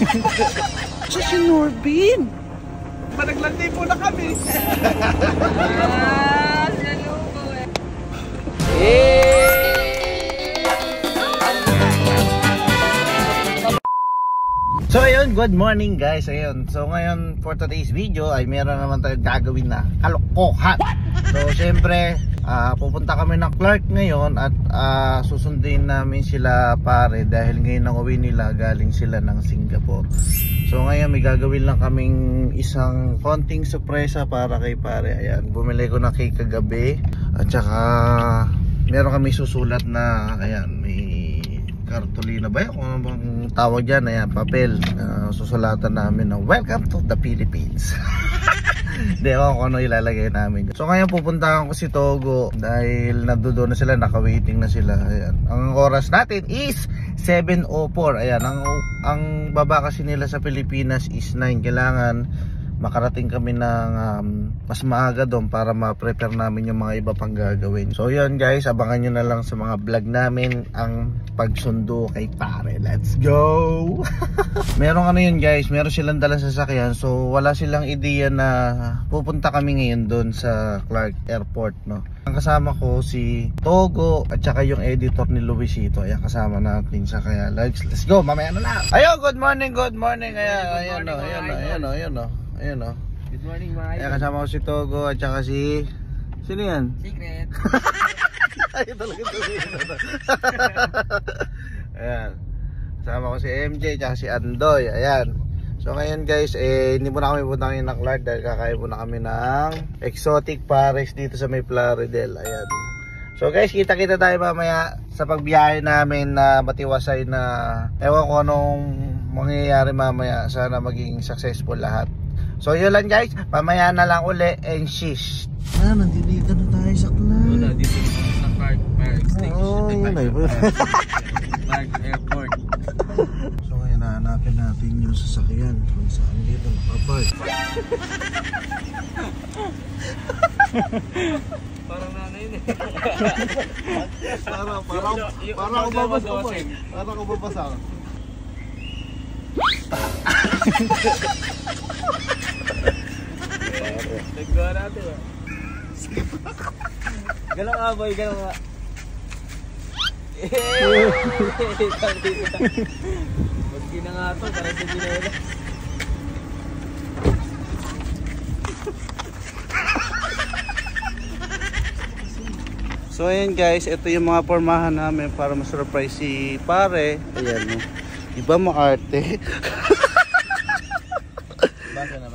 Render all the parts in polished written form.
Sa si Norbin. Managlandi po na kami. Naluko eh. So ayun, good morning guys. Ayun, so ngayon for today's video ay meron naman tayong gagawin na kalokohan. So syempre pupunta kami ng Clark ngayon at susundin namin sila pare dahil ngayon ang uwi nila, galing sila ng Singapore. So ngayon may gagawin lang kaming isang konting sorpresa para kay pare. Ayan, bumili ko na cake kagabi at saka meron kami susulat na, ayan, may kartolina ba yan? Kung ano bang tawag dyan, ayan, papel. Susulatan namin ng welcome to the Philippines. Hindi ako kung ano ilalagay namin. So ngayon pupuntahan ko si Togo dahil nandoon na sila, naka-waiting na sila. Ayan. Ang oras natin is 7:04. Ayan, ang baba kasi nila sa Pilipinas is 9. Kailangan makarating kami ng mas maaga doon para ma-prepare namin yung mga iba pang gagawin. So yun guys, abangan nyo na lang sa mga vlog namin ang pagsundo kay pare. Let's go! Meron ano yun guys, meron silang dalang sasakyan. So wala silang ideya na pupunta kami ngayon doon sa Clark Airport, no? Ang kasama ko si Togo at saka yung editor ni Luisito. Ayan, kasama natin siya, kaya let's go, mamaya na lang. Ayun, good morning. Ayan o. Ayan o. Good morning mga Ayan, kasama ko si Togo at saka si... Sino yan? Secret. Ayun talaga ito. Ayan. Kasama ko si MJ at saka si Andoy. Ayan. So ngayon guys, hindi muna kami punta ngayon ng Clark dahil kakain muna kami ng exotic pares dito sa may Plaridel. Ayan. So guys, kita-kita tayo mamaya sa pagbiyahe namin na matiwasay na ewan ko anong mangyayari mamaya. Sana maging successful lahat. So yun lang guys, mamaya na lang uli and shish. Nandito na tayo sa Clark. Dito sa Clark Station. Oo, yun ay Clark Airport. So ngayon, nahanapin natin yung sasakyan kung saan dito nakapark. Parang nanay yun eh. Parang ako babasa. Parang ako babasa. Naggawa natin ba? Galang nga boy, galang nga. Magki na nga to, para sa ginela. So ayan guys, ito yung mga pormahan namin para ma-surprise si pare. Ayan, no? Diba maarte?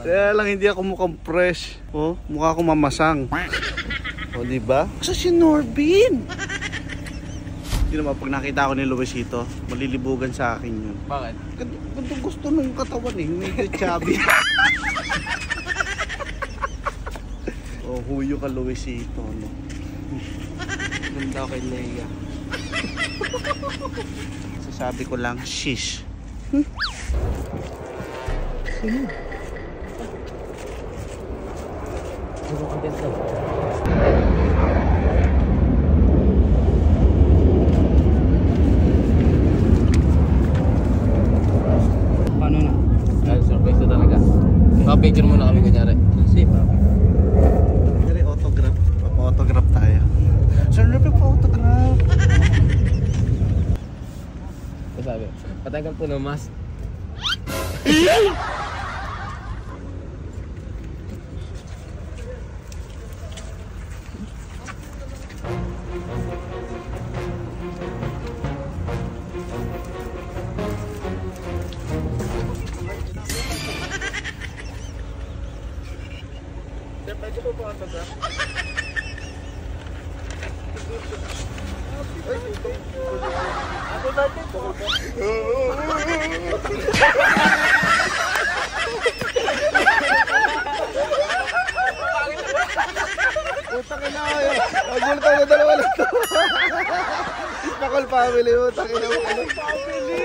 Kaya lang hindi ako mukhang fresh. Oh, mukha akong mamasang. O, diba? Sa si Norbin. Yun naman, pag nakita ko ni Luisito, malilibugan sa akin yun. Bakit? Gandong gusto na yung katawan eh, medyo chubby. Oh, huyo ka Luisito, no? Ganda ako kay Leia. Sasabi ko lang, shish. Puro content daw. Paano na? Ay, surprise na talaga. Pa-picture muna kami kunyari. Safe ha? Pero autograph. Pa-autograph tayo. Sir, nabi pa-autograph. Ano sabi? Patanggal po ng mask. Pwede po pa-autograph? Happy birthday po. Utang ina kayo. Magulat tayo na dalawa lang to. Pakol family, utang ina mo. Family!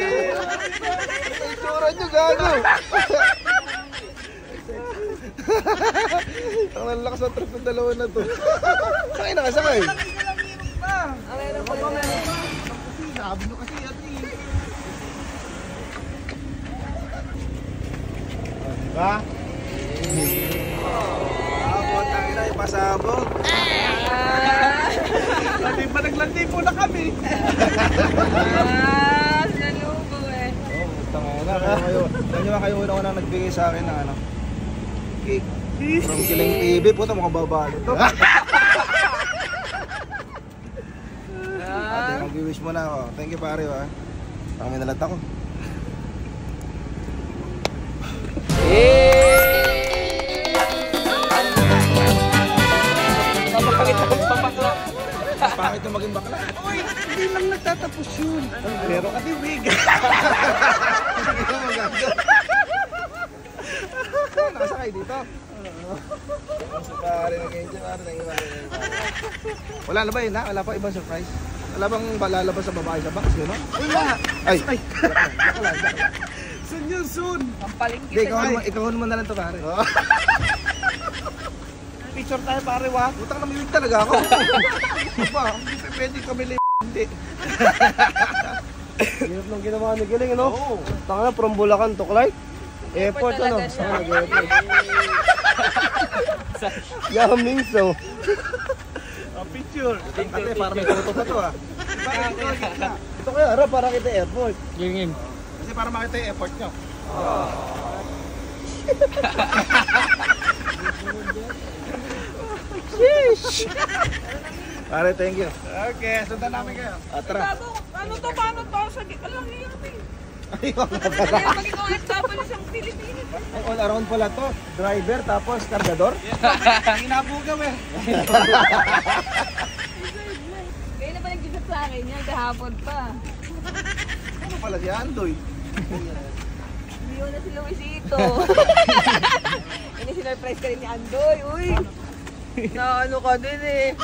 Itsura nyo gago. Ang lalakas ang trip ng dalawa na to. Sakay na kasakay. Alay na pa meron pa. Sabi nyo kasi yan eh. Ha? Putang ina, ipasabog. Landi pa naglandi po na kami. Nalubo eh. Oh, putang ina. Kayo una nang nagbigay sa akin ng ano. Cake. From Kiling TV, puta mukhang babalo to. Ate, mag-wish mo na ako. Thank you pare ha. Parang may nalat ako. Pangit yung maging bakla. Uy, hindi lang nagtatapos yun. Pero katiwig. Hindi ka maganda. Nakasakay dito. So pare, nag-enjoy pare. Wala na ba yun ha? Wala pa ibang surprise? Wala bang lalabas sa babae sa box yun no? Wala. Ay. Soon yun, soon. Ang paling Hindi, kita. ikaw mo na lang to pare. Picture tayo pare wa. Utang na miwig talaga ako. Ba, hindi pa pwede kami hindi. Hirap nang ginawa ni Giling, ano? Oo. Taka na, from Bulacan to Clark. Airport, ano? Yaming so. Picture. Ate, parang may photo pa to ah. Ito kaya, Ara, para kita airport. Gingin. Kasi para makita yung airport nyo. Sheesh! Pare, thank you. Okay, sundan namin kayo. Tara. Bago, ano to, paano to? Alam niyo yun eh. Ayun nga pala. Kaya pag ikaw OFW sa Pilipinas. Ay, all around pala to. Driver, tapos kargador. Inabugaw eh. Kaya na ba nag-gisap sa akin yan? Kahapon pa. Ano pala si Andoy? Hindi mo na si Luisito. Ini-surprise ka rin ni Andoy. Uy! Na ano ka din eh.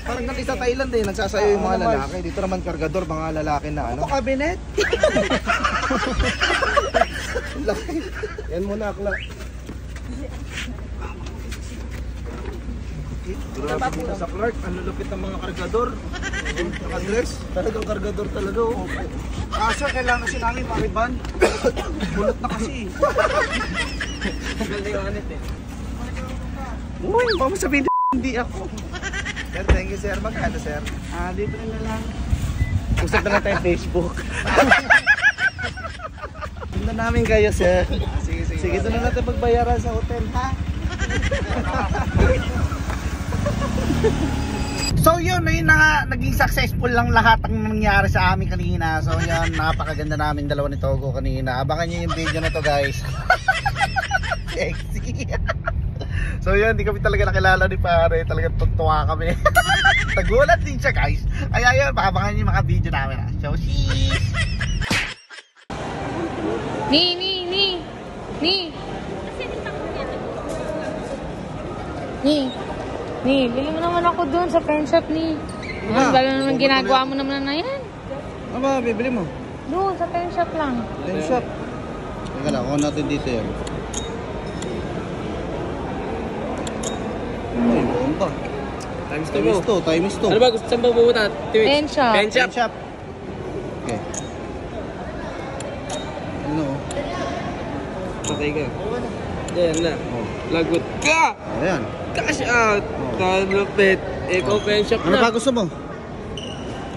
Parang ganito sa Thailand eh, nagsasayo yung mga lalaki. Dito naman kargador, mga lalaki na ano. Kabinet? Laki. Yan muna, akla. Grabe dito sa Clark, ang lulupit ng mga kargador. Nakadress, talagang kargador talaga. Oh. Kaso kailangan kasi namin makiban. Bulot na kasi. Ganda yung anit eh. Uy, baka mo sabihin hindi ako. Sir, thank you sir. Magkano sir? Dito na lang. Usap na lang tayo Facebook. Tingnan namin kayo sir. Sige, sige. Sige, doon na natin pagbayaran sa hotel ha. So yun, ayun na nga, naging successful lang lahat ang nangyari sa amin kanina. So yun, napakaganda namin dalawa ni Togo kanina. Abangan nyo yung video na to guys. Sexy. So yun, hindi kami talaga nakilala ni pare. Talagang tutuwa kami. Nagulat din siya guys. Kaya yun, abangan nyo yung mga video namin ha. So sheesh. Ni. Ni, bili mo naman ako doon sa pen shop ni. Ang dami naman ginagawa mo naman na yan. Ano ba, bibili mo? Doon, sa pen shop lang. Pen shop. Teka lang, kuha natin dito yun. Ay, buong pa. Times Times 2. Ano ba? Gusto saan ba pupunta? Pen shop. Pen shop. Shop. Okay. Ano? Okay ka. Yan na. Lagot ka! Ayan. Cash out! Kalupit. Ikaw pen shop Ano na. pa gusto mo?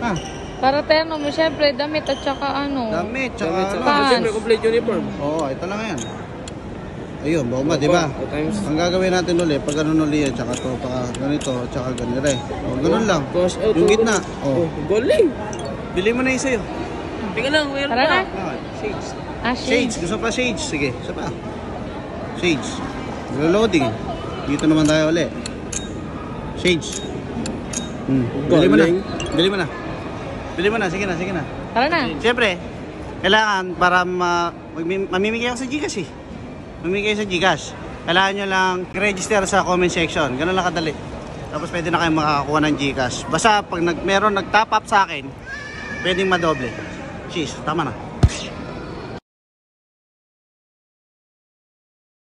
Ha? Para terno mo, syempre, damit at saka ano. Damit, tsaka Damit sa ano? Pants. siyempre complete uniform. Oo, ito lang yan. Ayun, bauma, di ba? Times. Ang gagawin natin ulit, pag ganun ulit yan, tsaka to, tsaka ganito, tsaka ganito eh. O, ganun lang. Cash out. Yung gitna. Oh, O. galing. Bili mo na yung sa'yo. Tingnan lang, mayroon Tara na. pa. Shades. Shades, gusto pa shades? Sige, isa pa. Shades. Reloading. Dito naman tayo ulit. Shades. Bili mo na. Galing. Bili mo na. Bili mo na, sige na, sige na. Tara na. Siyempre, kailangan para mamimigay ako sa Gcash eh. Mamimigay sa Gcash. Kailangan nyo lang register sa comment section. Ganun lang kadali. Tapos pwede na kayo makakakuha ng Gcash. Basta pag meron nag-top up sa akin, pwedeng madoble. Cheese, tama na.